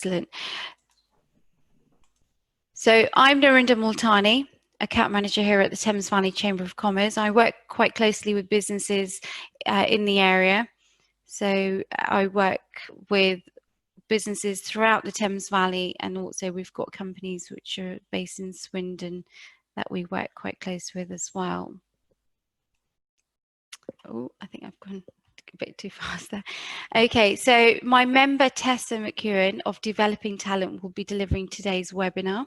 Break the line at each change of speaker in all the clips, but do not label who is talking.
Excellent. So I'm Narinda Multani, account manager here at the Thames Valley Chamber of Commerce. I work quite closely with businesses in the area. So I work with businesses throughout the Thames Valley, and also we've got companies which are based in Swindon that we work quite close with as well. Oh, I think I've gone a bit too fast there. Okay, so my member Tessa McEwan of Developing Talent will be delivering today's webinar.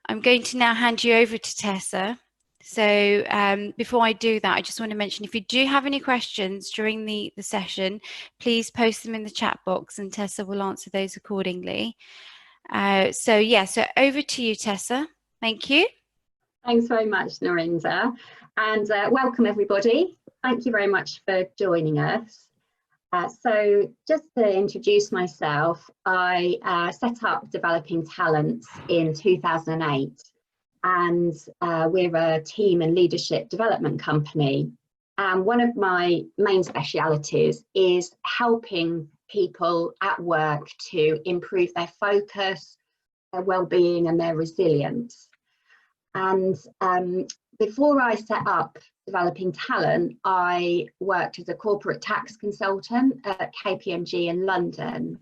I'm going to now hand you over to Tessa. So before I do that, I just want to mention, if you do have any questions during the session, please post them in the chat box and Tessa will answer those accordingly. So over to you, Tessa. Thank you.
Thanks very much, Narinda, and welcome everybody. Thank you very much for joining us. So just to introduce myself, I set up Developing Talent in 2008, and we're a team and leadership development company. And one of my main specialities is helping people at work to improve their focus, their well-being and their resilience. And before I set up Developing Talent, I worked as a corporate tax consultant at KPMG in London.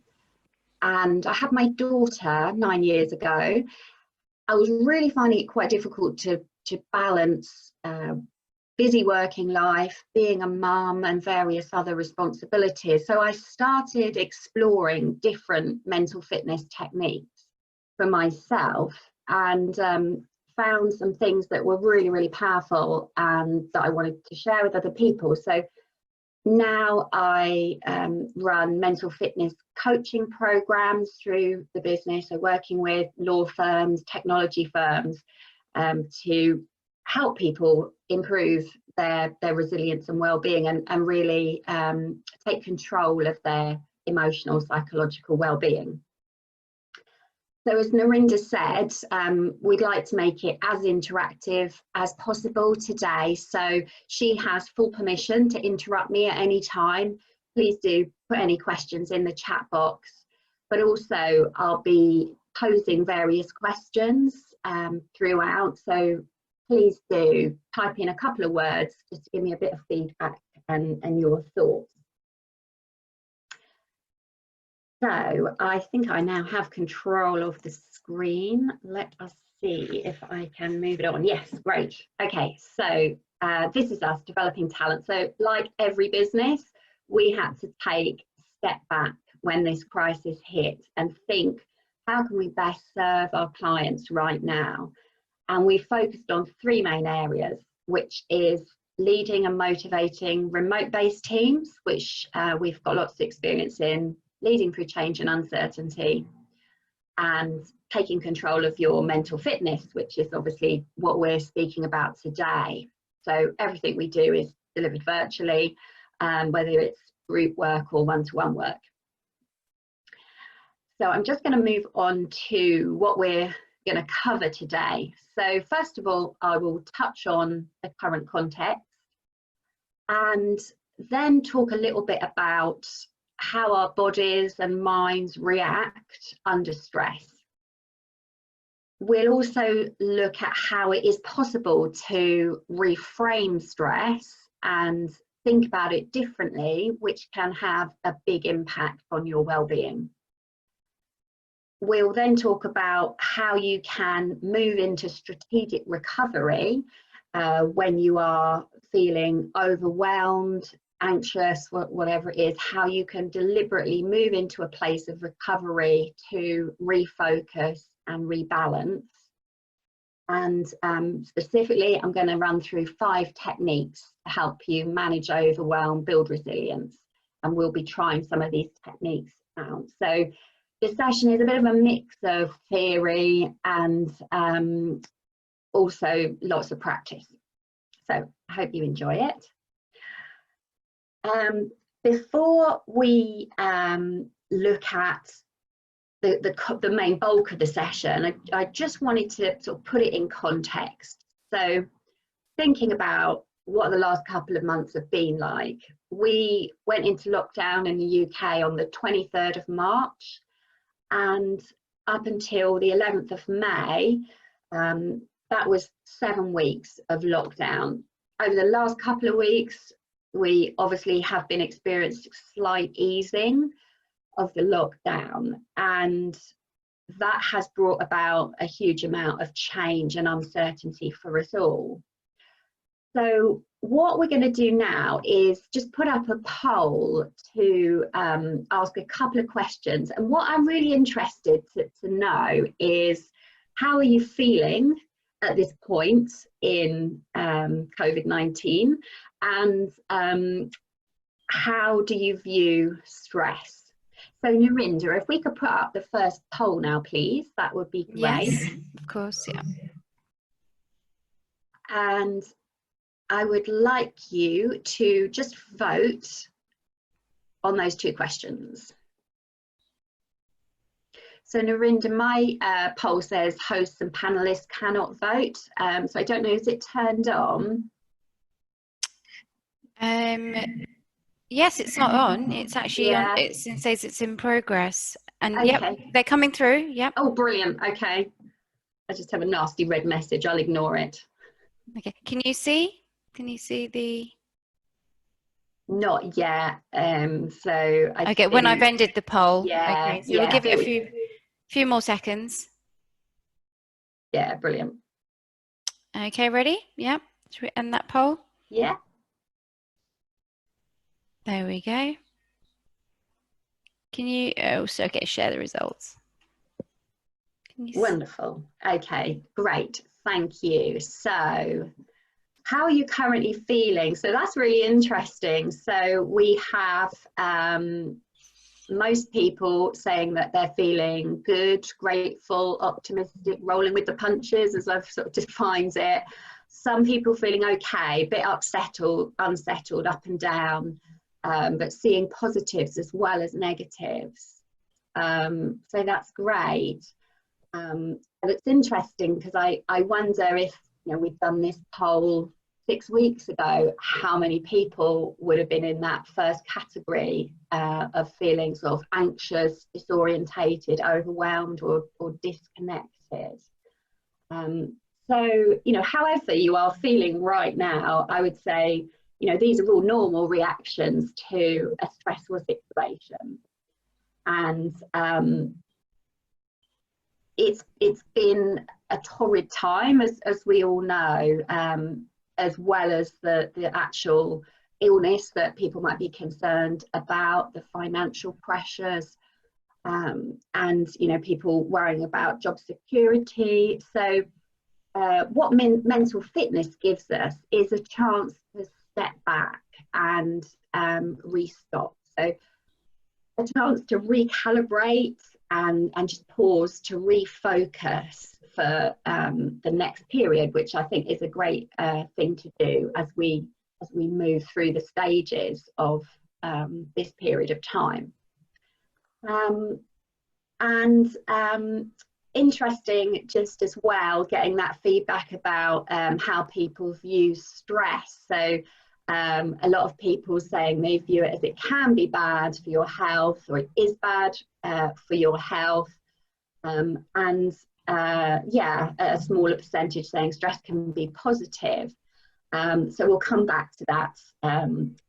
And I had my daughter 9 years ago. I was really finding it quite difficult to balance busy working life, being a mum and various other responsibilities. So I started exploring different mental fitness techniques for myself, and found some things that were really, really powerful and that I wanted to share with other people. So now I run mental fitness coaching programs through the business, so working with law firms, technology firms, to help people improve their resilience and well-being, and really take control of their emotional, psychological well-being. So as Narinda said, we'd like to make it as interactive as possible today. So she has full permission to interrupt me at any time. Please do put any questions in the chat box, but also I'll be posing various questions throughout. So please do type in a couple of words just to give me a bit of feedback and your thoughts. So I think I now have control of the screen. Let us see if I can move it on. Yes, great. Okay, so this is us, Developing Talent. So like every business, we had to take a step back when this crisis hit and think, how can we best serve our clients right now? And we focused on three main areas, which is leading and motivating remote-based teams, which we've got lots of experience in, leading through change and uncertainty, and taking control of your mental fitness, which is obviously what we're speaking about today. So everything we do is delivered virtually, whether it's group work or one-to-one work. So I'm just going to move on to what we're going to cover today. So first of all, I will touch on the current context, and then talk a little bit about how our bodies and minds react under stress. We'll also look at how it is possible to reframe stress and think about it differently, which can have a big impact on your well-being. We'll then talk about how you can move into strategic recovery when you are feeling overwhelmed, anxious, whatever it is, how you can deliberately move into a place of recovery to refocus and rebalance. And specifically, I'm going to run through 5 techniques to help you manage overwhelm, build resilience, and we'll be trying some of these techniques out. So this session is a bit of a mix of theory and also lots of practice. So I hope you enjoy it. Before we look at the main bulk of the session, I just wanted to sort of put it in context. So thinking about what the last couple of months have been like, we went into lockdown in the UK on the 23rd of March, and up until the 11th of May, that was 7 weeks of lockdown. Over the last couple of weeks, we obviously have been experiencing slight easing of the lockdown, and that has brought about a huge amount of change and uncertainty for us all. So what we're going to do now is just put up a poll to ask a couple of questions. And what I'm really interested to know is, how are you feeling at this point in COVID-19? And how do you view stress? So Narinder, if we could put up the first poll now, please, that would be great.
Yes, of course, yeah.
And I would like you to just vote on those 2 questions. So Narinder, my poll says hosts and panelists cannot vote. So I don't know, is it turned on?
Yes, it's not on. It's actually on. It says it's in progress. And okay. Yep, they're coming through. Yep.
Oh, brilliant. Okay. I just have a nasty red message. I'll ignore it.
Okay. Can you see? Can you see the?
Not yet. So I
okay. When I've ended the poll.
Yeah.
Okay. So we'll give it a few more seconds.
Yeah. Brilliant.
Okay. Ready? Yep. Should we end that poll?
Yeah.
There we go. Can you also share the results? Can you
Wonderful. Okay, great. Thank you. So how are you currently feeling? So that's really interesting. So we have most people saying that they're feeling good, grateful, optimistic, rolling with the punches, as I've sort of defined it. Some people feeling okay, a bit upset or unsettled, up and down. But seeing positives as well as negatives. So that's great. And it's interesting because I wonder if, we've done this poll 6 weeks ago, how many people would have been in that first category of feeling sort of anxious, disorientated, overwhelmed or disconnected. So, however you are feeling right now, I would say, these are all normal reactions to a stressful situation. And it's been a torrid time, as we all know, as well as the actual illness that people might be concerned about, the financial pressures, and people worrying about job security. So what mental fitness gives us is a chance to step back and restock. So a chance to recalibrate and just pause to refocus for the next period, which I think is a great thing to do as we move through the stages of this period of time. Interesting just as well, getting that feedback about how people view stress. So a lot of people saying they view it as it can be bad for your health, or it is bad for your health. A smaller percentage saying stress can be positive. So we'll come back to that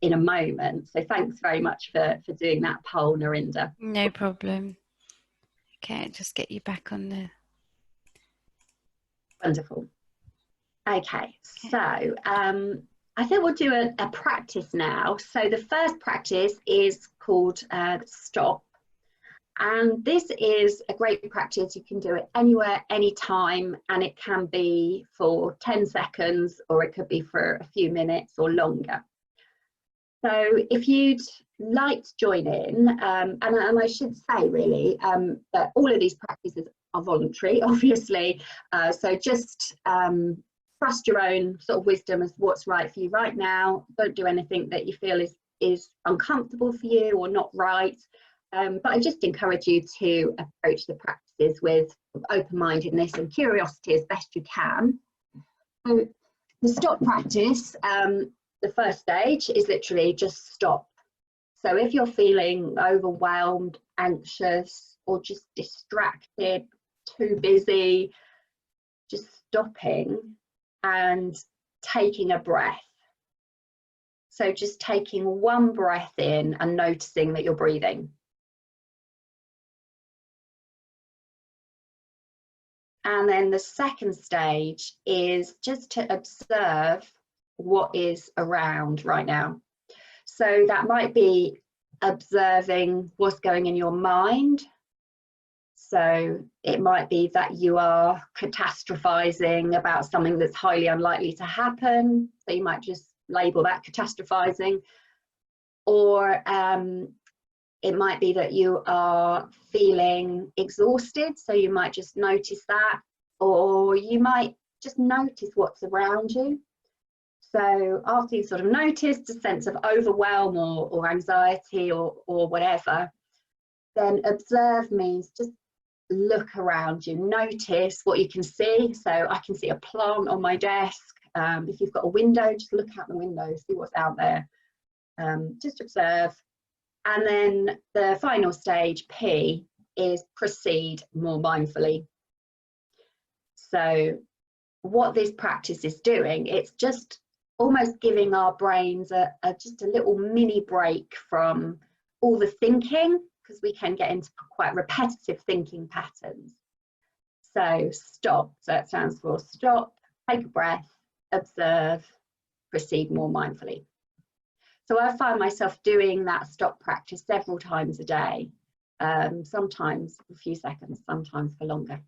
in a moment. So thanks very much for doing that poll, Narinder.
No problem. Okay, just get you back on the...
Wonderful. Okay, so I think we'll do a practice now. So the first practice is called Stop. And this is a great practice. You can do it anywhere, anytime, and it can be for 10 seconds, or it could be for a few minutes or longer. So if you'd like to join in, and I should say really that all of these practices are voluntary, obviously, so just trust your own sort of wisdom as what's right for you right now. Don't do anything that you feel is uncomfortable for you or not right, but I just encourage you to approach the practices with open-mindedness and curiosity as best you can. So the stop practice, the first stage is literally just stop. So if you're feeling overwhelmed, anxious, or just distracted, too busy, just stopping and taking a breath. So just taking one breath in and noticing that you're breathing. And then the second stage is just to observe what is around right now. So that might be observing what's going in your mind. So it might be that you are catastrophizing about something that's highly unlikely to happen. So you might just label that catastrophizing. Or it might be that you are feeling exhausted. So you might just notice that. Or you might just notice what's around you. So after you sort of noticed a sense of overwhelm or anxiety or whatever, then observe means just look around you, notice what you can see. So I can see a plant on my desk. If you've got a window, just look out the window, see what's out there. Just observe. And then the final stage, P, is proceed more mindfully. So what this practice is doing, it's just almost giving our brains just a little mini break from all the thinking, because we can get into quite repetitive thinking patterns. So stop, so it stands for stop, take a breath, observe, proceed more mindfully. So I find myself doing that stop practice several times a day, sometimes for a few seconds, sometimes for longer.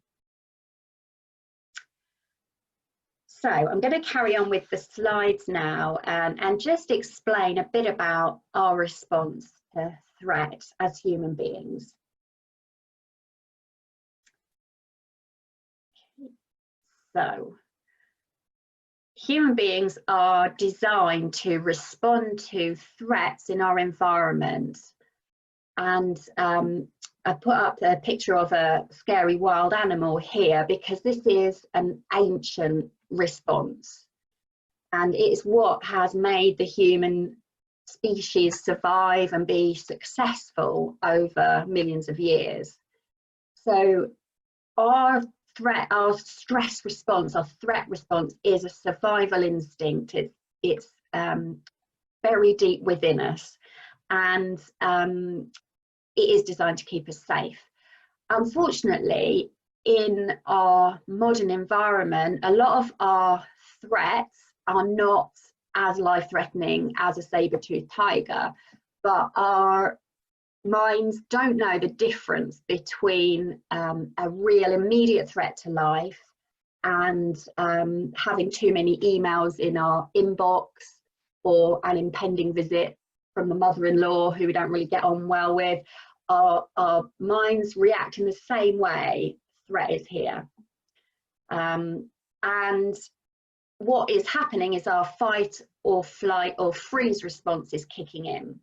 So I'm going to carry on with the slides now and just explain a bit about our response to threat as human beings. So human beings are designed to respond to threats in our environment. And I put up a picture of a scary wild animal here because this is an ancient response. And it's what has made the human species survive and be successful over millions of years. So our stress response, our threat response is a survival instinct. It's very deep within us, and it is designed to keep us safe. Unfortunately, in our modern environment, a lot of our threats are not as life-threatening as a saber-toothed tiger, but our minds don't know the difference between a real immediate threat to life and having too many emails in our inbox or an impending visit from the mother-in-law who we don't really get on well with. Our minds react in the same way. Threat is here. And what is happening is our fight or flight or freeze response is kicking in.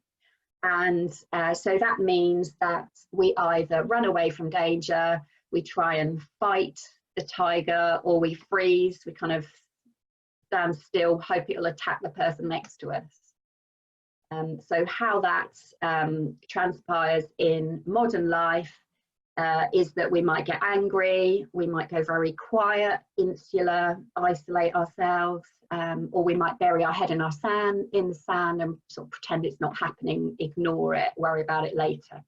And so that means that we either run away from danger, we try and fight the tiger, or we freeze, we kind of stand still, hope it'll attack the person next to us. So how that transpires in modern life is that we might get angry, we might go very quiet, insular, isolate ourselves, or we might bury our head in the sand and sort of pretend it's not happening, ignore it, worry about it later.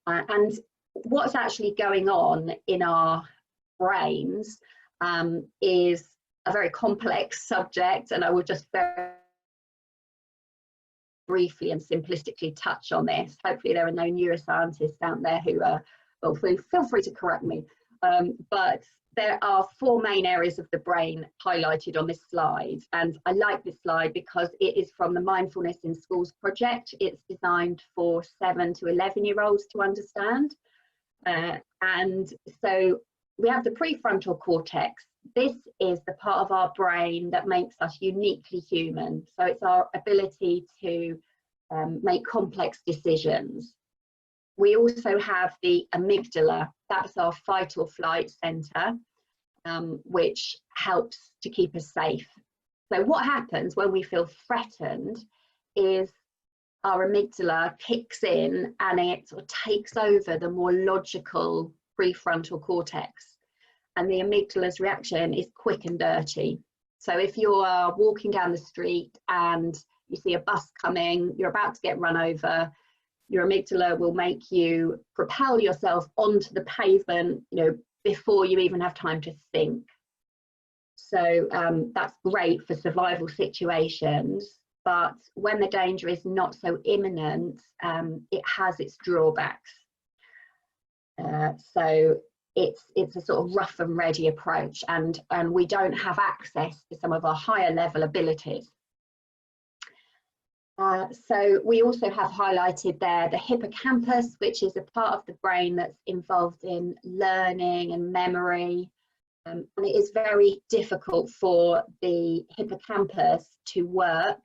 And what's actually going on in our brains is a very complex subject, and I will just very briefly and simplistically touch on this. Hopefully there are no neuroscientists out there who well, feel free to correct me, but there are four main areas of the brain highlighted on this slide, and I like this slide because it is from the Mindfulness in Schools project. It's designed for 7 to 11-year-olds to understand, and so we have the prefrontal cortex. This is the part of our brain that makes us uniquely human. So it's our ability to make complex decisions. We also have the amygdala. That's our fight or flight center, which helps to keep us safe. So what happens when we feel threatened is our amygdala kicks in and it sort of takes over the more logical prefrontal cortex. And the amygdala's reaction is quick and dirty. So if you are walking down the street and you see a bus coming, you're about to get run over, your amygdala will make you propel yourself onto the pavement, you know, before you even have time to think. So that's great for survival situations, but when the danger is not so imminent, it has its drawbacks. So it's a sort of rough and ready approach, and we don't have access to some of our higher level abilities. So we also have highlighted there the hippocampus, which is a part of the brain that's involved in learning and memory. And it is very difficult for the hippocampus to work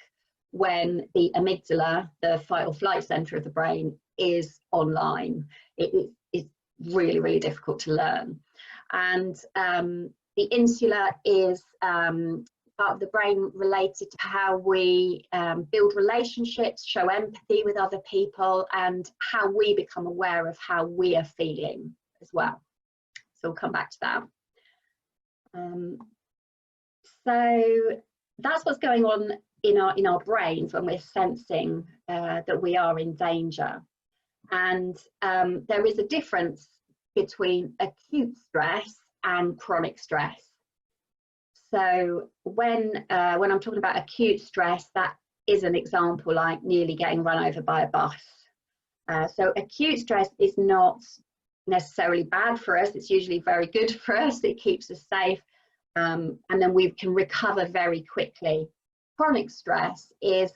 when the amygdala, the fight or flight center of the brain, is online. It's really, really difficult to learn. And the insula is part of the brain related to how we build relationships, show empathy with other people, and how we become aware of how we are feeling as well. So we'll come back to that. So that's what's going on in our brains when we're sensing that we are in danger. And there is a difference between acute stress and chronic stress. So when I'm talking about acute stress, that is an example like nearly getting run over by a bus. So acute stress is not necessarily bad for us. It's usually very good for us. It keeps us safe, and then we can recover very quickly. Chronic stress is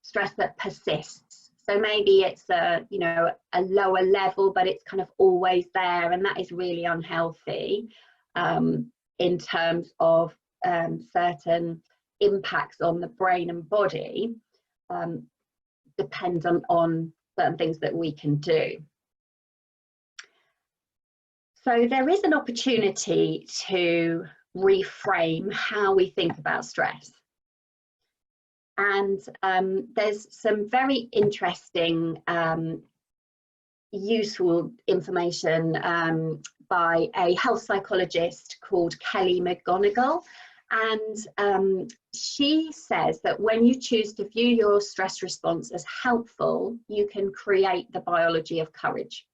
stress that persists. So maybe it's a lower level, but it's kind of always there, and that is really unhealthy in terms of certain impacts on the brain and body, dependent on certain things that we can do. So there is an opportunity to reframe how we think about stress. And there's some very interesting, useful information by a health psychologist called Kelly McGonigal. And she says that when you choose to view your stress response as helpful, you can create the biology of courage.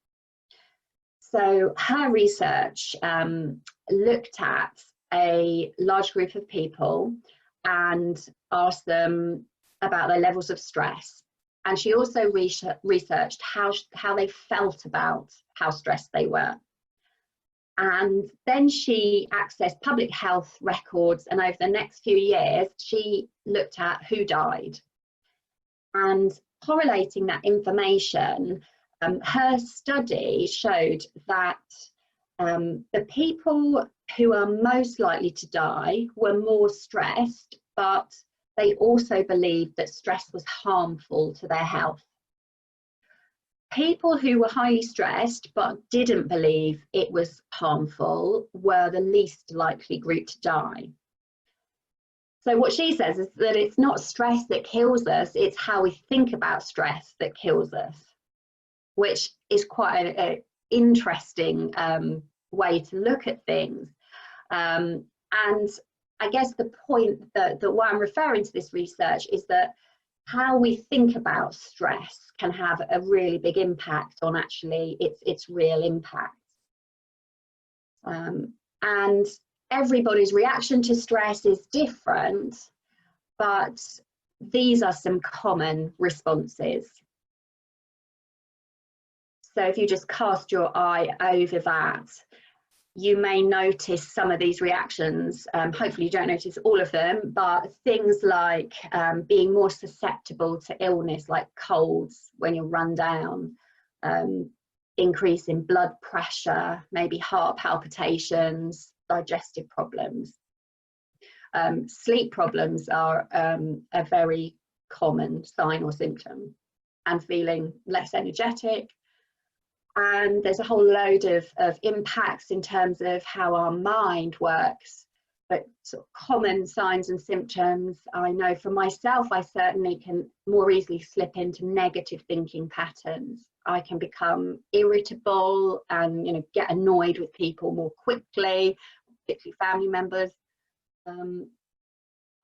So her research looked at a large group of people and asked them about their levels of stress. And she also researched how they felt about how stressed they were. And then she accessed public health records, and over the next few years, she looked at who died. And correlating that information, her study showed that the people who are most likely to die were more stressed, but they also believed that stress was harmful to their health. People who were highly stressed but didn't believe it was harmful were the least likely group to die. So what she says is that it's not stress that kills us, it's how we think about stress that kills us, which is quite an interesting way to look at things. And I guess the point that why I'm referring to this research is that how we think about stress can have a really big impact on actually its real impact. And everybody's reaction to stress is different, but these are some common responses. So if you just cast your eye over that, you may notice some of these reactions. Hopefully you don't notice all of them, but things like being more susceptible to illness, like colds when you're run down, increase in blood pressure, maybe heart palpitations, digestive problems. Sleep problems are a very common sign or symptom, and feeling less energetic. And there's a whole load of impacts in terms of how our mind works. but sort of common signs and symptoms, I know for myself, I certainly can more easily slip into negative thinking patterns. I can become irritable and, you know, get annoyed with people more quickly, particularly family members.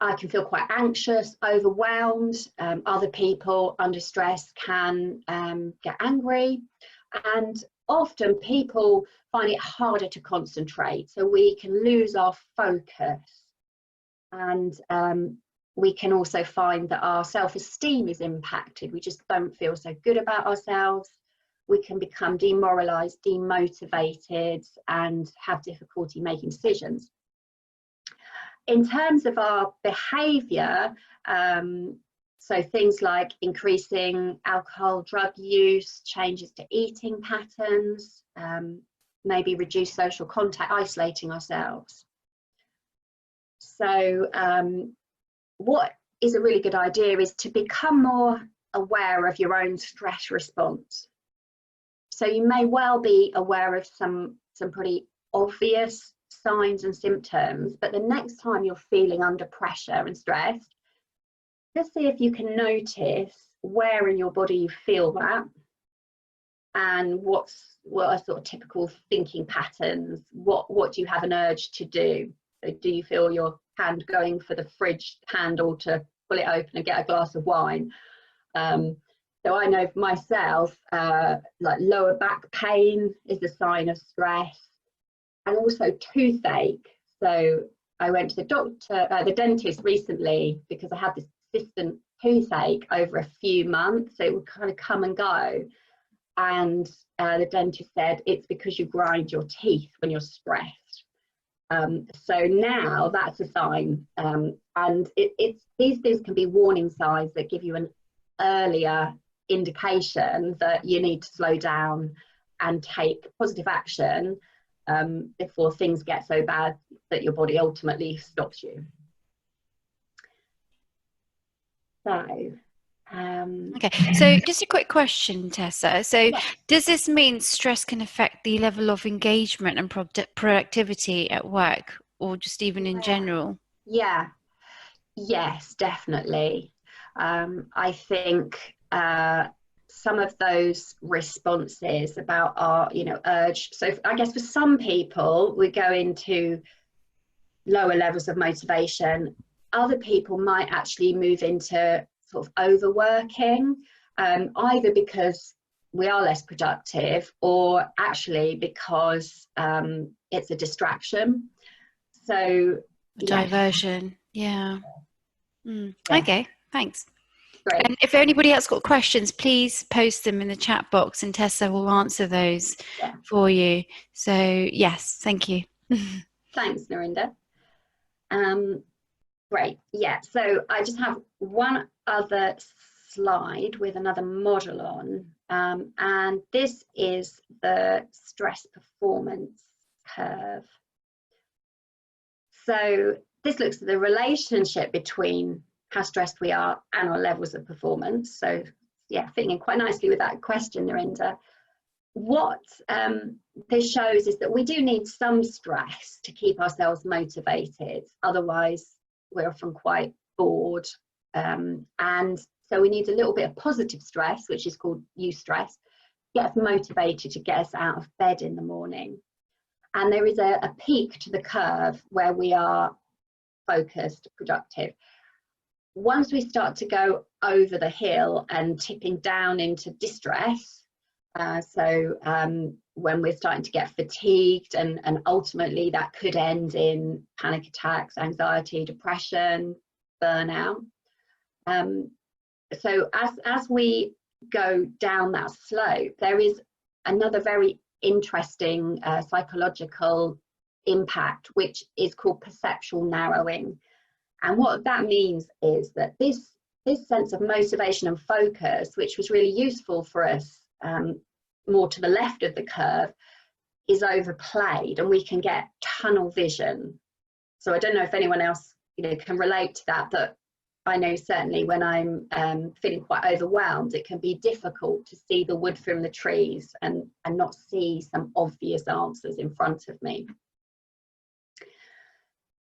I can feel quite anxious, overwhelmed. Other people under stress can get angry, and often people find it harder to concentrate, so we can lose our focus, and we can also find that our self-esteem is impacted. We just don't feel so good about ourselves. We can become demoralized, demotivated, and have difficulty making decisions. In terms of our behaviour, so things like increasing alcohol, drug use, changes to eating patterns, maybe reduce social contact, isolating ourselves. So what is a really good idea is to become more aware of your own stress response. So you may well be aware of some pretty obvious signs and symptoms, but the next time you're feeling under pressure and stressed, just see if you can notice where in your body you feel that, and what are sort of typical thinking patterns. What do you have an urge to do? So do you feel your hand going for the fridge handle to pull it open and get a glass of wine? So I know for myself, like lower back pain is a sign of stress, and also toothache. So I went to the doctor, the dentist recently, because I had this persistent toothache over a few months. So it would kind of come and go. And the dentist said, it's because you grind your teeth when you're stressed. So now that's a sign. And these things can be warning signs that give you an earlier indication that you need to slow down and take positive action before things get so bad that your body ultimately stops you. So,
okay, so just a quick question, Tessa. So
yeah.
does this mean stress can affect the level of engagement and productivity at work, or just even in general?
Yeah, yes, definitely. I think some of those responses about our, you know, urge. So I guess for some people, we go into lower levels of motivation. Other people might actually move into sort of overworking, either because we are less productive, or actually because it's a distraction. So
Diversion. Yeah.
Yeah.
Okay, thanks.
Great.
And if anybody else got questions, please post them in the chat box and Tessa will answer those for you. So yes, thank you.
Thanks, Narinda. Great. Yeah, so I just have one other slide with another model on, and this is the stress performance curve. So this looks at the relationship between how stressed we are and our levels of performance. So yeah, fitting in quite nicely with that question, Narinda. What this shows is that we do need some stress to keep ourselves motivated. Otherwise, we're often quite bored. And so we need a little bit of positive stress, which is called eustress, to get us motivated, to get us out of bed in the morning. And there is a peak to the curve where we are focused, productive. Once we start to go over the hill and tipping down into distress, when we're starting to get fatigued, and ultimately that could end in panic attacks, anxiety, depression, burnout. So as we go down that slope, there is another very interesting psychological impact, which is called perceptual narrowing. And what that means is that this sense of motivation and focus, which was really useful for us more to the left of the curve, is overplayed, and we can get tunnel vision. So I don't know if anyone else, you know, can relate to that, but I know certainly when I'm feeling quite overwhelmed, it can be difficult to see the wood from the trees and not see some obvious answers in front of me.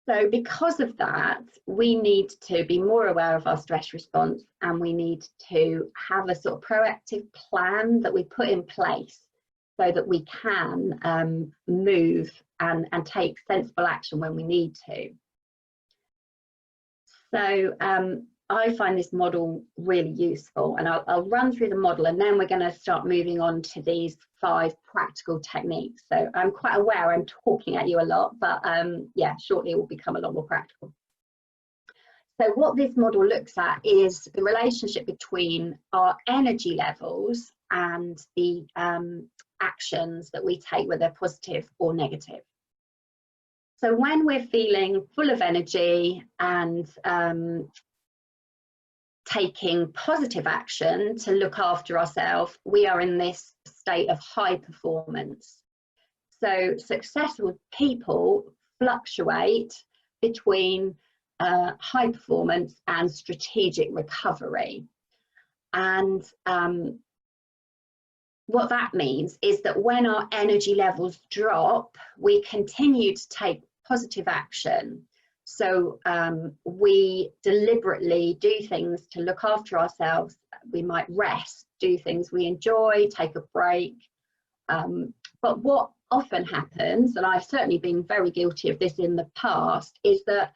So because of that, we need to be more aware of our stress response, and we need to have a sort of proactive plan that we put in place so that we can move and take sensible action when we need to. So I find this model really useful, and I'll run through the model, and then we're going to start moving on to these 5 practical techniques. So I'm quite aware I'm talking at you a lot, but yeah, shortly it will become a lot more practical. So what this model looks at is the relationship between our energy levels and the actions that we take, whether positive or negative. So when we're feeling full of energy and taking positive action to look after ourselves, we are in this state of high performance. So successful people fluctuate between high performance and strategic recovery. And what that means is that when our energy levels drop, we continue to take positive action. So we deliberately do things to look after ourselves. We might rest, do things we enjoy, take a break. But what often happens, and I've certainly been very guilty of this in the past, is that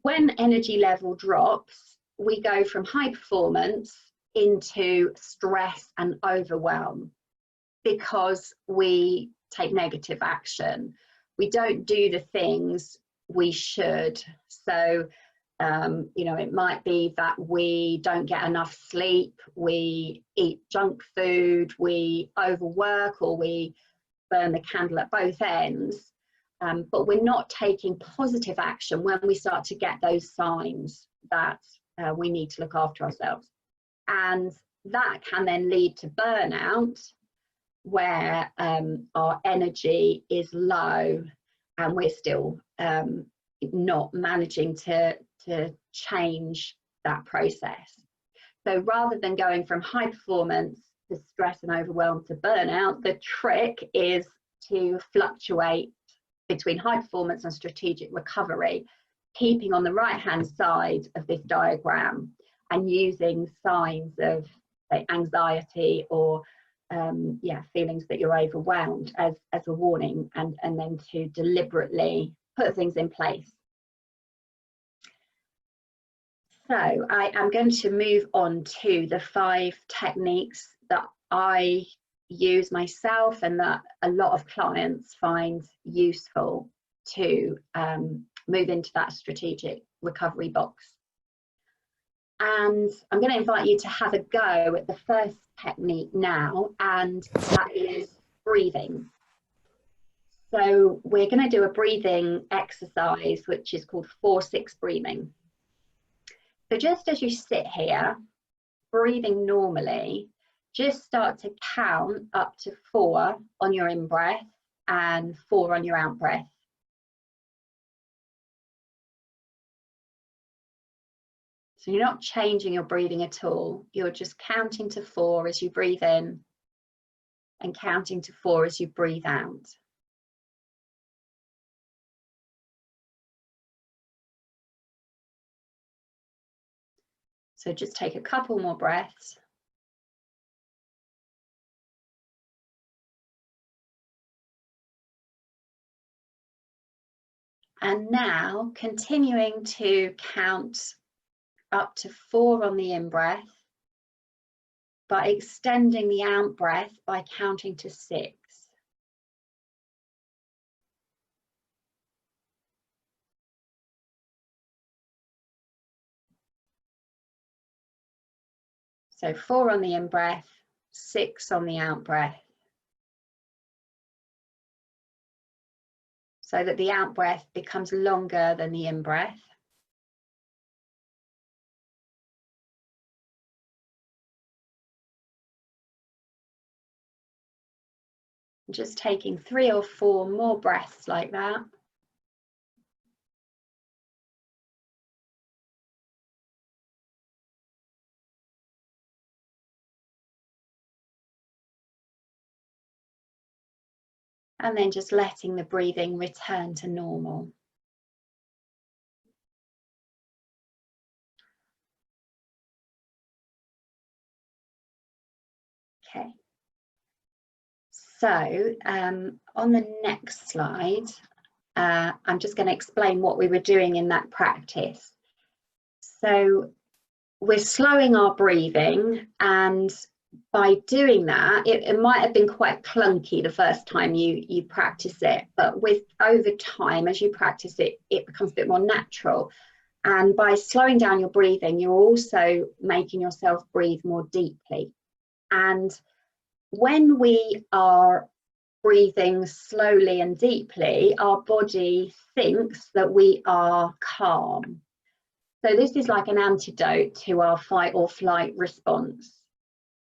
when energy level drops, we go from high performance into stress and overwhelm because we take negative action. We don't do the things we should. So, you know, it might be that we don't get enough sleep, we eat junk food, we overwork, or we burn the candle at both ends. But we're not taking positive action when we start to get those signs that we need to look after ourselves. And that can then lead to burnout, where our energy is low and we're still not managing to change that process. So rather than going from high performance to stress and overwhelm to burnout, the trick is to fluctuate between high performance and strategic recovery, keeping on the right hand side of this diagram and using signs of, say, anxiety or feelings that you're overwhelmed as a warning, and then to deliberately put things in place. So I am going to move on to the 5 techniques that I use myself and that a lot of clients find useful to move into that strategic recovery box. And I'm going to invite you to have a go at the first technique now, and that is breathing. So we're going to do a breathing exercise which is called 4-6 breathing. So just as you sit here, breathing normally, just start to count up to 4 on your in-breath and 4 on your out-breath. So you're not changing your breathing at all. You're just counting to 4 as you breathe in and counting to 4 as you breathe out. So just take a couple more breaths. And now continuing to count up to 4 on the in-breath, but extending the out-breath by counting to 6. So 4 on the in-breath, 6 on the out-breath. So that the out-breath becomes longer than the in-breath. Just taking 3 or 4 more breaths like that. And then just letting the breathing return to normal. So on the next slide, I'm just going to explain what we were doing in that practice. So we're slowing our breathing, and by doing that, it might have been quite clunky the first time you practice it, but over time, as you practice it, it becomes a bit more natural. And by slowing down your breathing, you're also making yourself breathe more deeply. And when we are breathing slowly and deeply, our body thinks that we are calm. So this is like an antidote to our fight or flight response.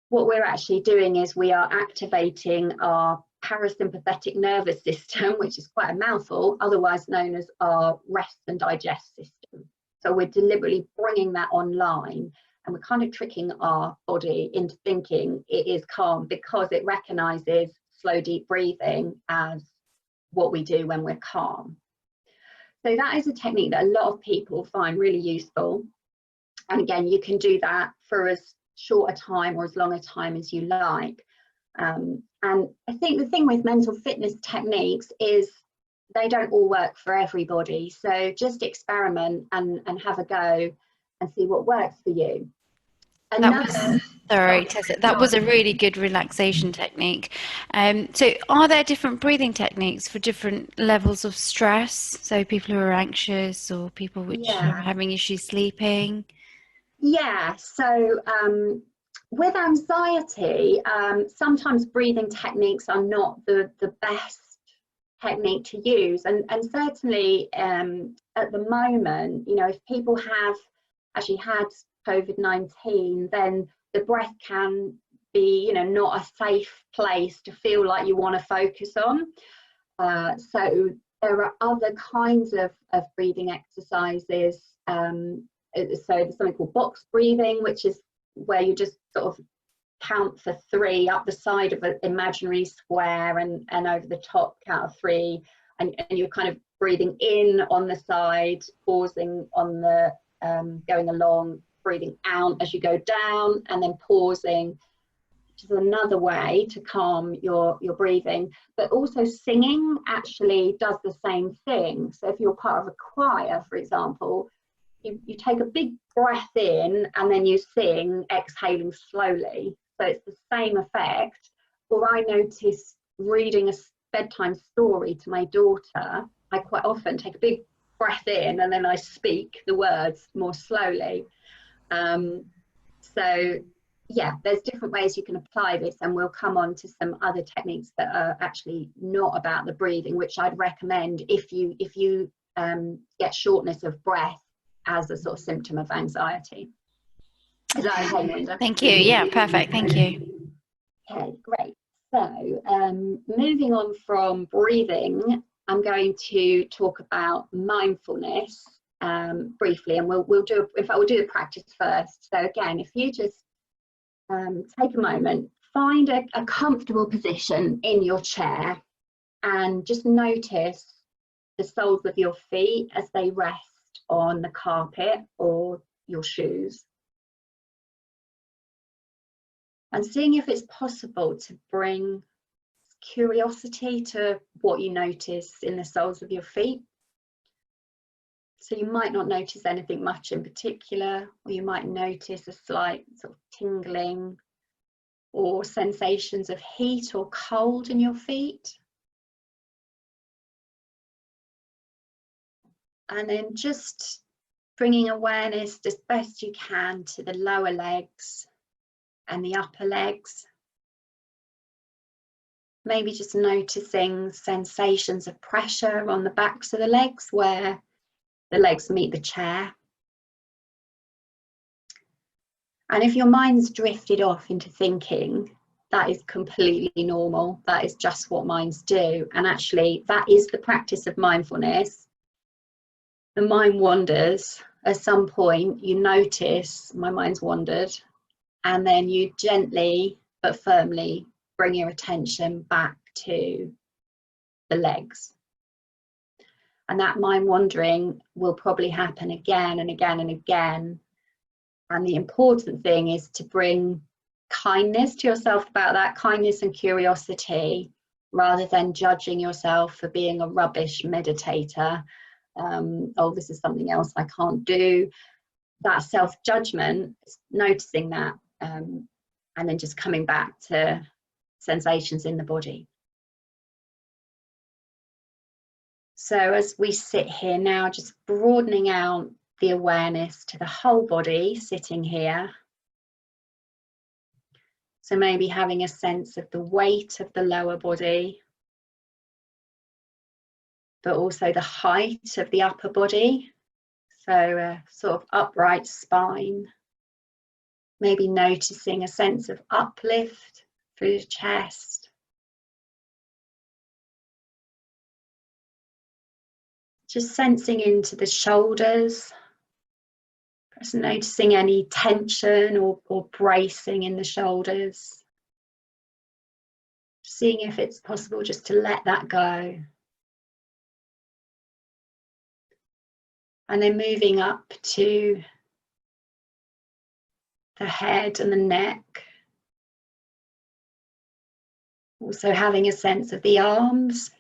What we're actually doing is we are activating our parasympathetic nervous system, which is quite a mouthful, otherwise known as our rest and digest system. So we're deliberately bringing that online, and we're kind of tricking our body into thinking it is calm because it recognizes slow, deep breathing as what we do when we're calm. So that is a technique that a lot of people find really useful. And again, you can do that for as short a time or as long a time as you like. And I think the thing with mental fitness techniques is they don't all work for everybody. So just experiment and have a go and see what works for you.
Sorry, Tessa, that was a really good relaxation technique. So are there different breathing techniques for different levels of stress? So people who are anxious or people which are having issues sleeping?
Yeah, so with anxiety, sometimes breathing techniques are not the best technique to use. And certainly at the moment, you know, if people have actually had COVID-19, then the breath can be, you know, not a safe place to feel like you want to focus on. So there are other kinds of breathing exercises. So there's something called box breathing, which is where you just sort of count for 3 up the side of an imaginary square and over the top count of 3, and you're kind of breathing in on the side, pausing on the going along, breathing out as you go down, and then pausing, which is another way to calm your breathing. But also singing actually does the same thing. So if you're part of a choir, for example, you take a big breath in and then you sing, exhaling slowly. So it's the same effect. Or I notice reading a bedtime story to my daughter, I quite often take a big breath in and then I speak the words more slowly. So yeah, there's different ways you can apply this, and we'll come on to some other techniques that are actually not about the breathing, which I'd recommend if you get shortness of breath as a sort of symptom of anxiety. Is that okay, Linda?
Thank you. Yeah, perfect. Thank you.
Okay, great. So moving on from breathing, I'm going to talk about mindfulness briefly, and we'll do the practice first. So again, if you just take a moment, find a comfortable position in your chair, and just notice the soles of your feet as they rest on the carpet or your shoes. And seeing if it's possible to bring curiosity to what you notice in the soles of your feet. So you might not notice anything much in particular, or you might notice a slight sort of tingling or sensations of heat or cold in your feet. And then just bringing awareness as best you can to the lower legs and the upper legs. Maybe just noticing sensations of pressure on the backs of the legs where the legs meet the chair. And if your mind's drifted off into thinking, that is completely normal. That is just what minds do. And actually, that is the practice of mindfulness. The mind wanders. At some point, you notice my mind's wandered, and then you gently but firmly bring your attention back to the legs. And that mind wandering will probably happen again and again and again. And the important thing is to bring kindness to yourself about that, kindness and curiosity, rather than judging yourself for being a rubbish meditator. Oh, this is something else I can't do. That self-judgment, noticing that, and then just coming back to sensations in the body. So as we sit here now, just broadening out the awareness to the whole body, sitting here. So maybe having a sense of the weight of the lower body, but also the height of the upper body. So a sort of upright spine. Maybe noticing a sense of uplift through the chest. Just sensing into the shoulders. Just noticing any tension or bracing in the shoulders. Seeing if it's possible just to let that go. And then moving up to the head and the neck. Also having a sense of the arms.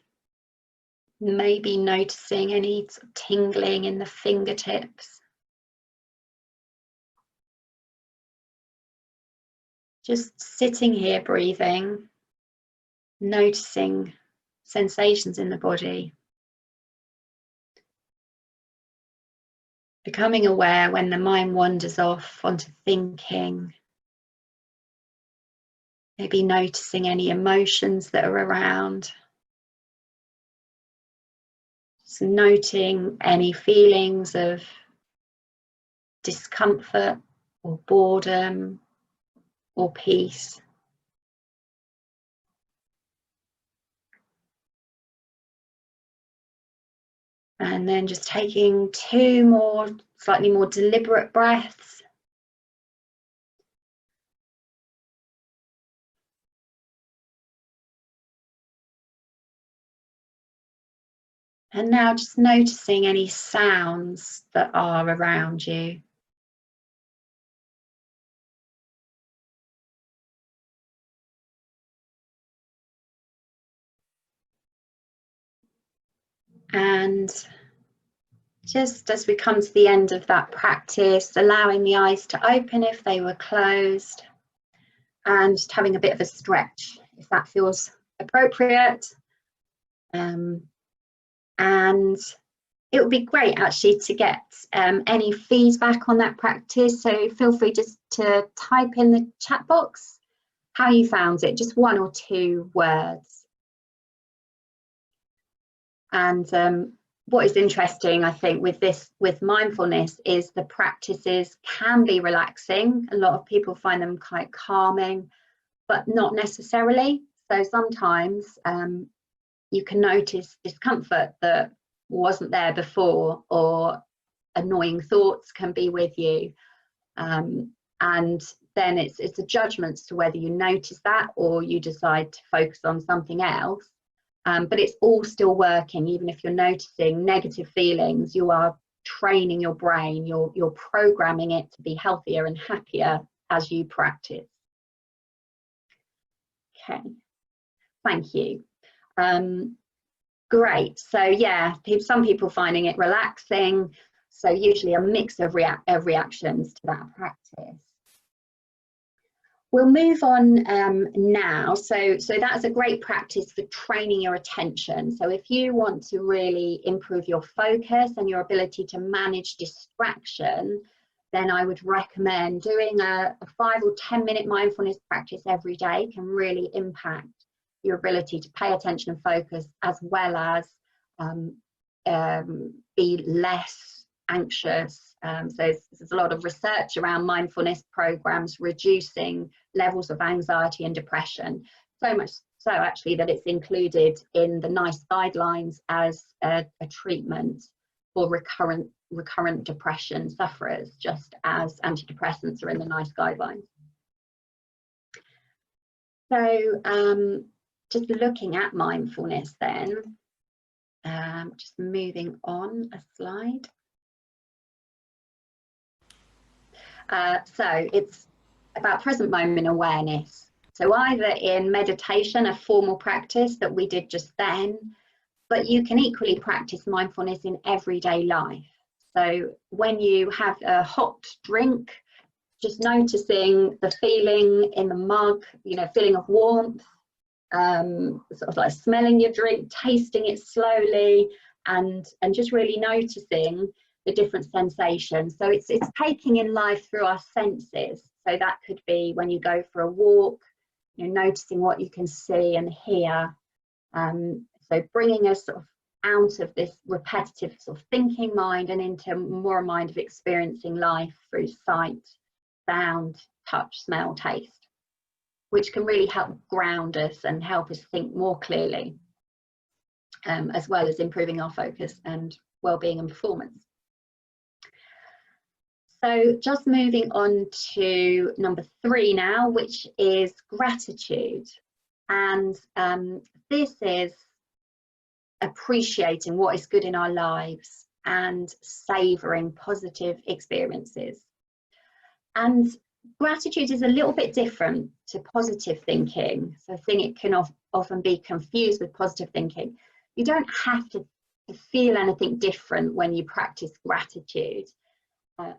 Maybe noticing any sort of tingling in the fingertips. Just sitting here breathing, noticing sensations in the body. Becoming aware when the mind wanders off onto thinking. Maybe noticing any emotions that are around. So noting any feelings of discomfort or boredom or peace. And then just taking 2 more, slightly more deliberate breaths. And now just noticing any sounds that are around you. And just as we come to the end of that practice, allowing the eyes to open if they were closed, and just having a bit of a stretch if that feels appropriate. And it would be great actually to get any feedback on that practice. So feel free just to type in the chat box how you found it, just 1 or 2 words. And what is interesting, I think, with mindfulness is the practices can be relaxing. A lot of people find them quite calming, but not necessarily. So sometimes you can notice discomfort that wasn't there before, or annoying thoughts can be with you. And then it's a judgment as to whether you notice that or you decide to focus on something else. But it's all still working. Even if you're noticing negative feelings, you are training your brain, you're programming it to be healthier and happier as you practice. Okay, thank you. Great. So yeah, some people finding it relaxing. So usually a mix of reactions to that practice. We'll move on now. So that's a great practice for training your attention. So if you want to really improve your focus and your ability to manage distraction, then I would recommend doing a 5 or 10 minute mindfulness practice every day. Can really impact your ability to pay attention and focus, as well as be less anxious. So there's a lot of research around mindfulness programs reducing levels of anxiety and depression, so much so actually that it's included in the NICE guidelines as a treatment for recurrent depression sufferers, just as antidepressants are in the NICE guidelines. So just looking at mindfulness then, just moving on a slide. So it's about present moment awareness. So either in meditation, a formal practice that we did just then, but you can equally practice mindfulness in everyday life. So when you have a hot drink, just noticing the feeling in the mug, you know, feeling of warmth, sort of like smelling your drink, tasting it slowly, and just really noticing the different sensations. So it's taking in life through our senses. So that could be when you go for a walk, you know, noticing what you can see and hear. So bringing us sort of out of this repetitive sort of thinking mind and into more a mind of experiencing life through sight, sound, touch, smell, taste, which can really help ground us and help us think more clearly, as well as improving our focus and well-being and performance. So just moving on to number 3 now, which is gratitude. And this is appreciating what is good in our lives and savouring positive experiences. And gratitude is a little bit different to positive thinking. So I think it can often be confused with positive thinking. You don't have to feel anything different when you practice gratitude.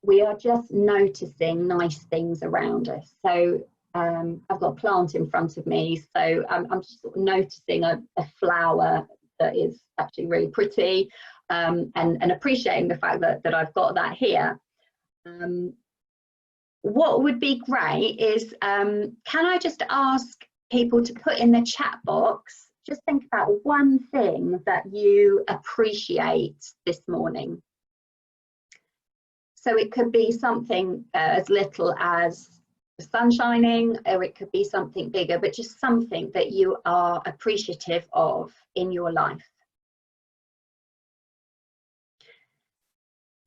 We are just noticing nice things around us. So I've got a plant in front of me, so I'm just sort of noticing a flower that is actually really pretty, and appreciating the fact that I've got that here. What would be great is, can I just ask people to put in the chat box, just think about one thing that you appreciate this morning. So it could be something as little as the sun shining, or it could be something bigger, but just something that you are appreciative of in your life.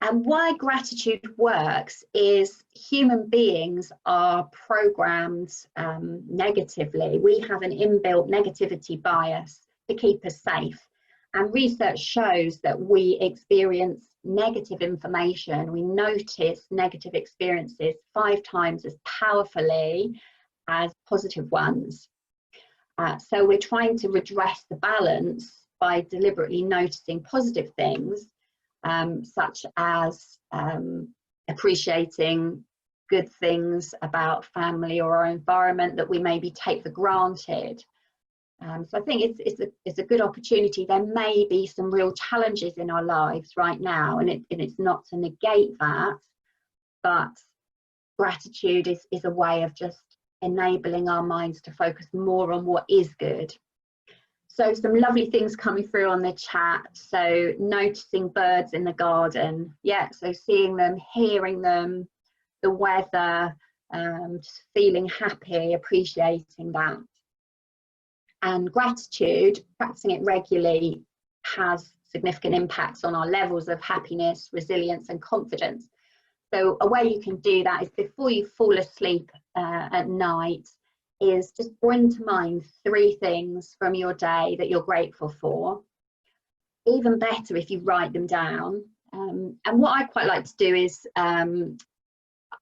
And why gratitude works is human beings are programmed negatively. We have an inbuilt negativity bias to keep us safe. And research shows that we experience negative information, we notice negative experiences 5 times as powerfully as positive ones. So we're trying to redress the balance by deliberately noticing positive things, such as appreciating good things about family or our environment that we maybe take for granted. So I think it's a good opportunity. There may be some real challenges in our lives right now, and it's not to negate that, but gratitude is a way of just enabling our minds to focus more on what is good. So some lovely things coming through on the chat. So noticing birds in the garden, yeah, so seeing them, hearing them, the weather, just feeling happy, appreciating that. And gratitude, practicing it regularly, has significant impacts on our levels of happiness, resilience and confidence. So a way you can do that is before you fall asleep at night, is just bring to mind 3 things from your day that you're grateful for. Even better if you write them down. And what I quite like to do is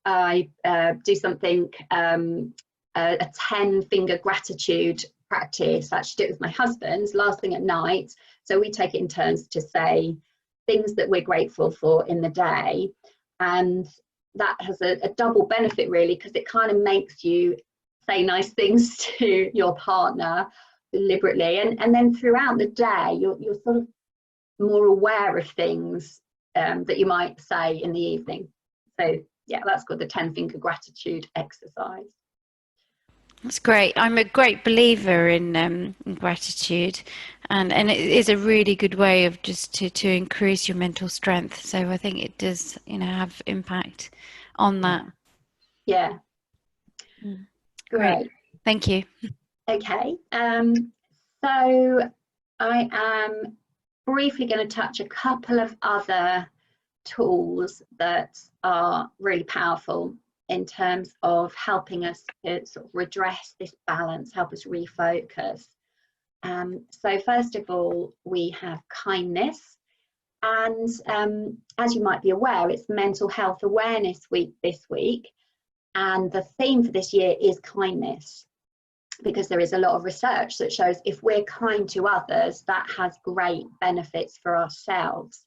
I do something, a 10-finger gratitude practice. I actually do it with my husband last thing at night. So we take it in turns to say things that we're grateful for in the day. And that has a double benefit really, because it kind of makes you say nice things to your partner deliberately, and then throughout the day you're sort of more aware of things that you might say in the evening. So yeah, that's called the 10-finger gratitude exercise.
That's great. I'm a great believer in gratitude, and it is a really good way of just to increase your mental strength. So I think it does, you know, have impact on that.
Yeah. Great.
Thank you.
Okay. So I am briefly going to touch a couple of other tools that are really powerful in terms of helping us to sort of redress this balance, help us refocus. So first of all, we have kindness. And as you might be aware, it's Mental Health Awareness Week this week. And the theme for this year is kindness. because there is a lot of research that shows if we're kind to others, that has great benefits for ourselves.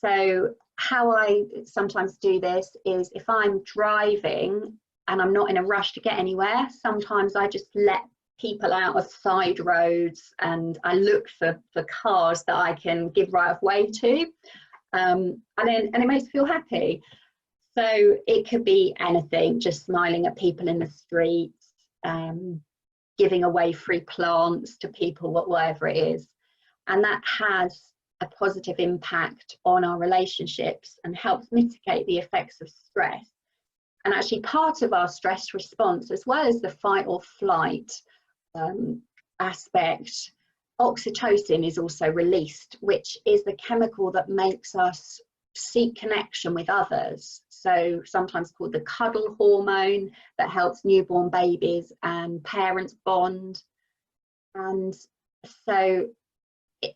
So how I sometimes do this is, if I'm driving and I'm not in a rush to get anywhere, sometimes I just let people out of side roads and I look for cars that I can give right of way to, and it makes me feel happy. So it could be anything, just smiling at people in the streets, giving away free plants to people, whatever it is. And that has a positive impact on our relationships and helps mitigate the effects of stress. And actually part of our stress response, as well as the fight or flight aspect, oxytocin is also released, which is the chemical that makes us seek connection with others. So sometimes called the cuddle hormone, that helps newborn babies and parents bond. And so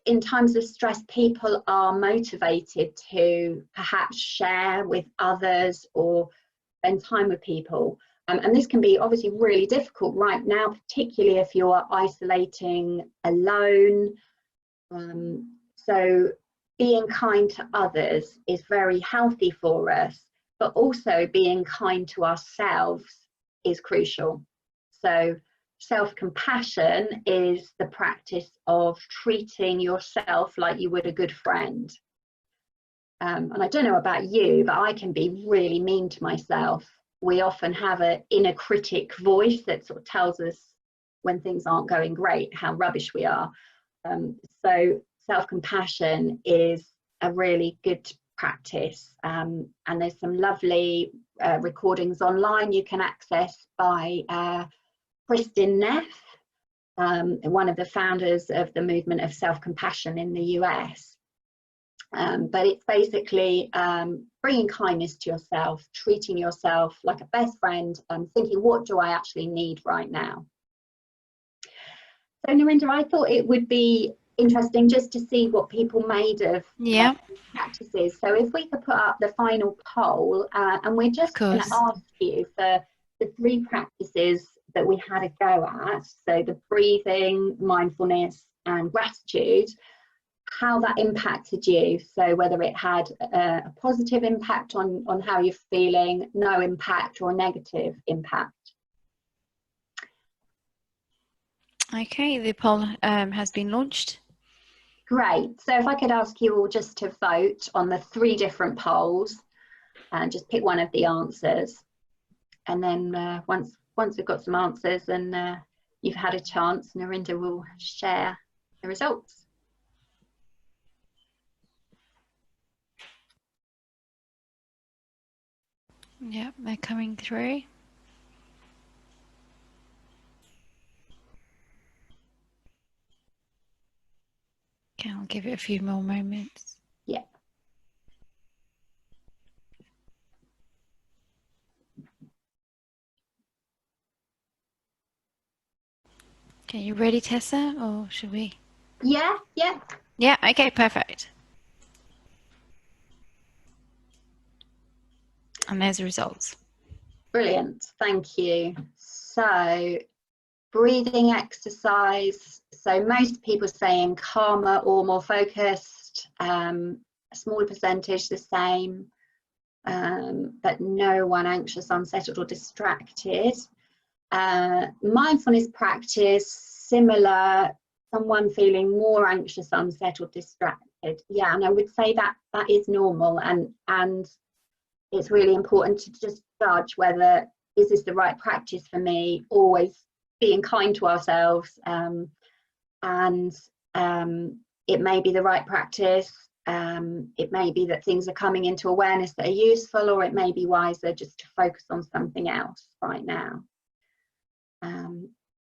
in times of stress, people are motivated to perhaps share with others or spend time with people. And this can be obviously really difficult right now, particularly if you're isolating alone. So being kind to others is very healthy for us, but also being kind to ourselves is crucial. So self-compassion is the practice of treating yourself like you would a good friend. And I don't know about you, but I can be really mean to myself. We often have an inner critic voice that sort of tells us when things aren't going great, how rubbish we are. So self-compassion is a really good practice, and there's some lovely recordings online you can access by Kristin Neff, one of the founders of the movement of self-compassion in the US. But it's basically bringing kindness to yourself, treating yourself like a best friend, and thinking, what do I actually need right now? So Narinder, I thought it would be interesting just to see what people made of practices. So if we could put up the final poll, and we're just going to ask you for the 3 practices that we had a go at, so the breathing, mindfulness and gratitude, how that impacted you. So whether it had a positive impact on how you're feeling, no impact, or a negative impact.
Okay, the poll has been launched.
Great. So if I could ask you all just to vote on the 3 different polls and just pick one of the answers. And then once we've got some answers and you've had a chance, Narinder will share the results.
Yeah, they're coming through. Okay, I'll give it a few more moments.
Yeah.
Okay, you ready, Tessa, or should we?
Yeah.
Yeah, okay, perfect. And there's the results.
Brilliant, thank you. So breathing exercise, so most people saying calmer or more focused, a smaller percentage the same, but no one anxious, unsettled or distracted. Mindfulness practice, similar, someone feeling more anxious, unsettled, distracted. Yeah, and I would say that is normal, and it's really important to just judge whether is this the right practice for me, always being kind to ourselves, and it may be the right practice. It may be that things are coming into awareness that are useful, or it may be wiser just to focus on something else right now.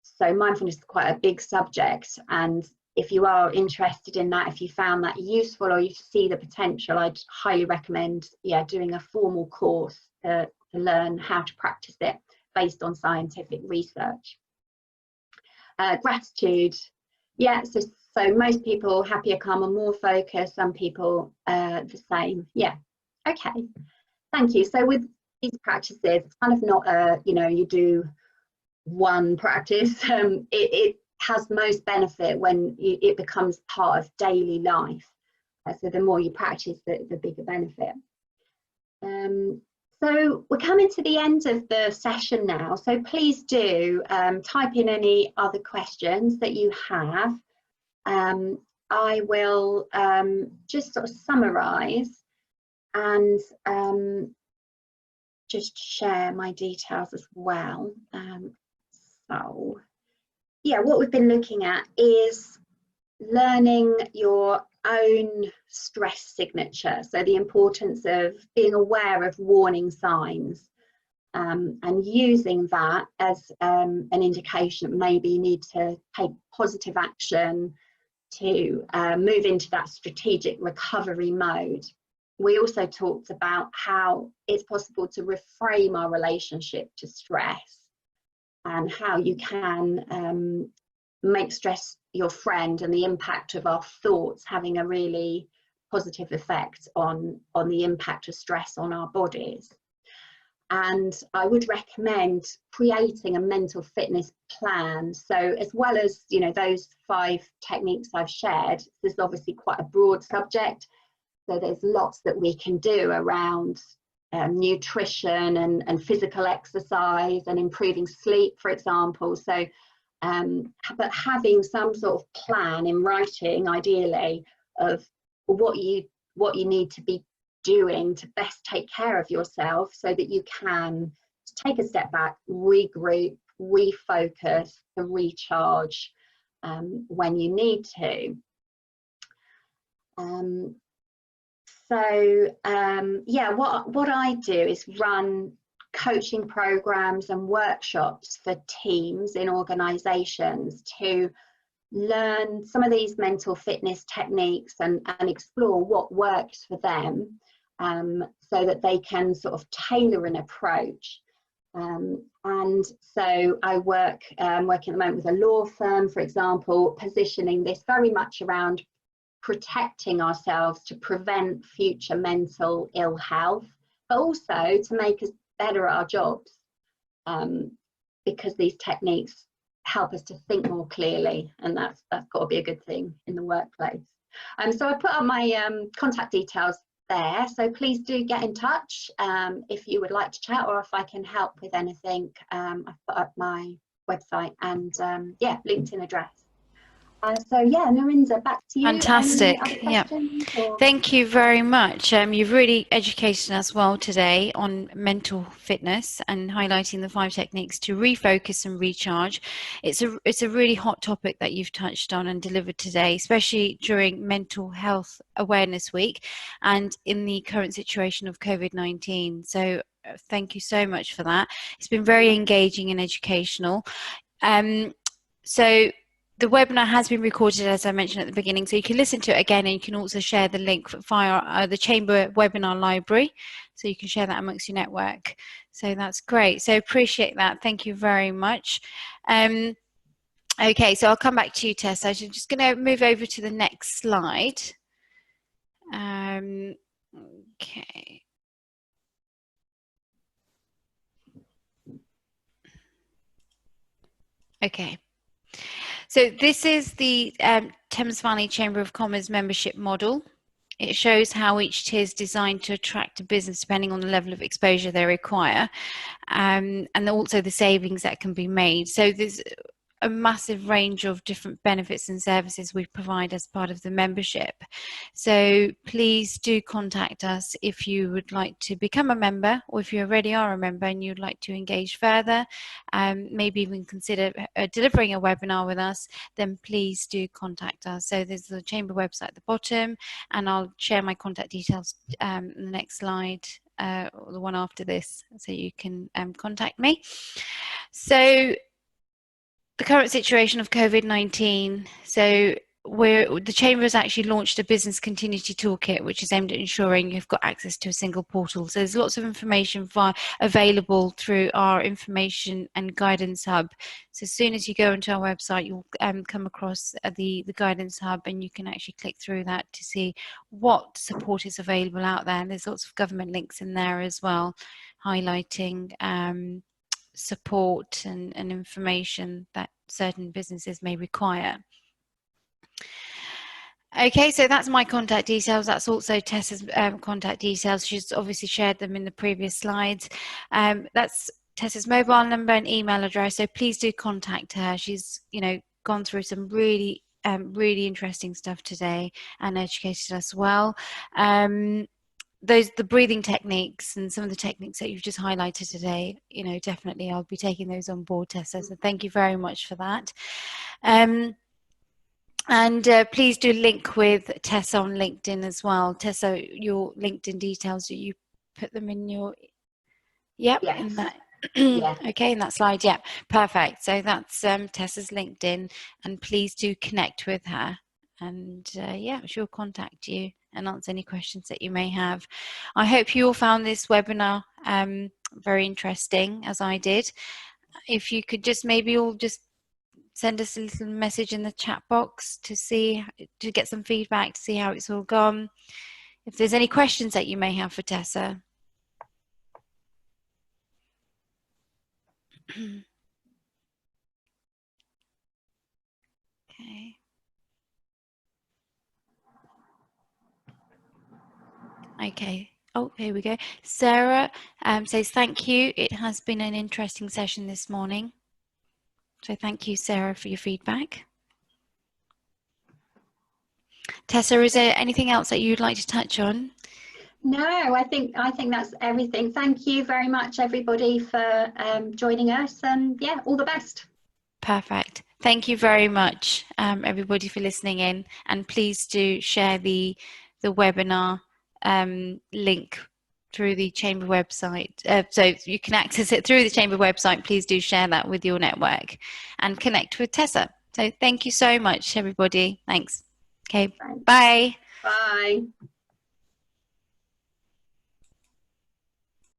So mindfulness is quite a big subject, and if you are interested in that, if you found that useful or you see the potential, I'd highly recommend doing a formal course to learn how to practice it based on scientific research. Gratitude, so most people happier, calmer, more focused, some people the same. Okay, thank you. So with these practices, it's kind of not you do one practice. It has most benefit when it becomes part of daily life. So the more you practice, the bigger benefit. So we're coming to the end of the session now. So please do type in any other questions that you have. I will just sort of summarise and just share my details as well. So yeah, what we've been looking at is learning your own stress signature. So the importance of being aware of warning signs and using that as an indication that maybe you need to take positive action to move into that strategic recovery mode. We also talked about how it's possible to reframe our relationship to stress and how you can make stress your friend, and the impact of our thoughts having a really positive effect on the impact of stress on our bodies. And I would recommend creating a mental fitness plan. So as well as, you know, those 5 techniques I've shared, this is obviously quite a broad subject. So there's lots that we can do around nutrition and physical exercise and improving sleep, for example. So but having some sort of plan in writing, ideally, of what you need to be doing to best take care of yourself, so that you can take a step back, regroup, refocus, and recharge when you need to. Yeah, what I do is run coaching programs and workshops for teams in organizations to learn some of these mental fitness techniques and explore what works for them, so that they can sort of tailor an approach. And so I working at the moment with a law firm, for example, positioning this very much around protecting ourselves to prevent future mental ill health, but also to make us better at our jobs, because these techniques help us to think more clearly, and that's got to be a good thing in the workplace. So I put up my contact details there, so please do get in touch if you would like to chat, or if I can help with anything. I've put up my website and yeah, LinkedIn address. So yeah, Narinda, back to you.
Fantastic.
Yeah.
Thank you very much. You've really educated us well today on mental fitness and highlighting the 5 techniques to refocus and recharge. It's a really hot topic that you've touched on and delivered today, especially during Mental Health Awareness Week and in the current situation of COVID-19. So thank you so much for that. It's been very engaging and educational. So the webinar has been recorded, as I mentioned at the beginning, so you can listen to it again, and you can also share the link via the Chamber webinar library, so you can share that amongst your network. So that's great. So appreciate that. Thank you very much. Okay, so I'll come back to you, Tess. I'm just going to move over to the next slide. Okay. Okay. So this is the Thames Valley Chamber of Commerce membership model. It shows how each tier is designed to attract a business depending on the level of exposure they require, and also the savings that can be made. So there's a massive range of different benefits and services we provide as part of the membership. So please do contact us if you would like to become a member, or if you already are a member and you'd like to engage further, maybe even consider delivering a webinar with us, then please do contact us. So there's the Chamber website at the bottom, and I'll share my contact details in the next slide, or the one after this, so you can contact me. So the current situation of COVID-19. So the Chamber has actually launched a business continuity toolkit, which is aimed at ensuring you've got access to a single portal. So there's lots of information available through our information and guidance hub. So as soon as you go into our website, you'll come across the guidance hub, and you can actually click through that to see what support is available out there. And there's lots of government links in there as well, highlighting support and information that certain businesses may require. Okay, so that's my contact details. That's also Tessa's contact details. She's obviously shared them in the previous slides. That's Tessa's mobile number and email address, so please do contact her. She's, you know, gone through some really interesting stuff today and educated us well. The breathing techniques and some of the techniques that you've just highlighted today, you know, definitely I'll be taking those on board, Tessa, so thank you very much for that. And please do link with Tessa on LinkedIn as well. Tessa, your LinkedIn details, you put them in your, yep,
Yes.
in that.
Yeah.
Okay, in that slide, yeah, perfect. So that's Tessa's LinkedIn, and please do connect with her, and yeah, she'll contact you and answer any questions that you may have. I hope you all found this webinar very interesting, as I did. If you could just maybe all just send us a little message in the chat box to get some feedback, to see how it's all gone. If there's any questions that you may have for Tessa. Okay. Okay. Oh, here we go. Sarah says thank you. It has been an interesting session this morning. So thank you, Sarah, for your feedback. Tessa, is there anything else that you'd like to touch on?
No, I think that's everything. Thank you very much, everybody, for joining us, and yeah, all the best.
Perfect. Thank you very much, everybody, for listening in, and please do share the webinar link through the Chamber website. So you can access it through the Chamber website. Please do share that with your network and connect with Tessa. So thank you so much, everybody. Thanks. Okay.
Thanks.
Bye.
Bye.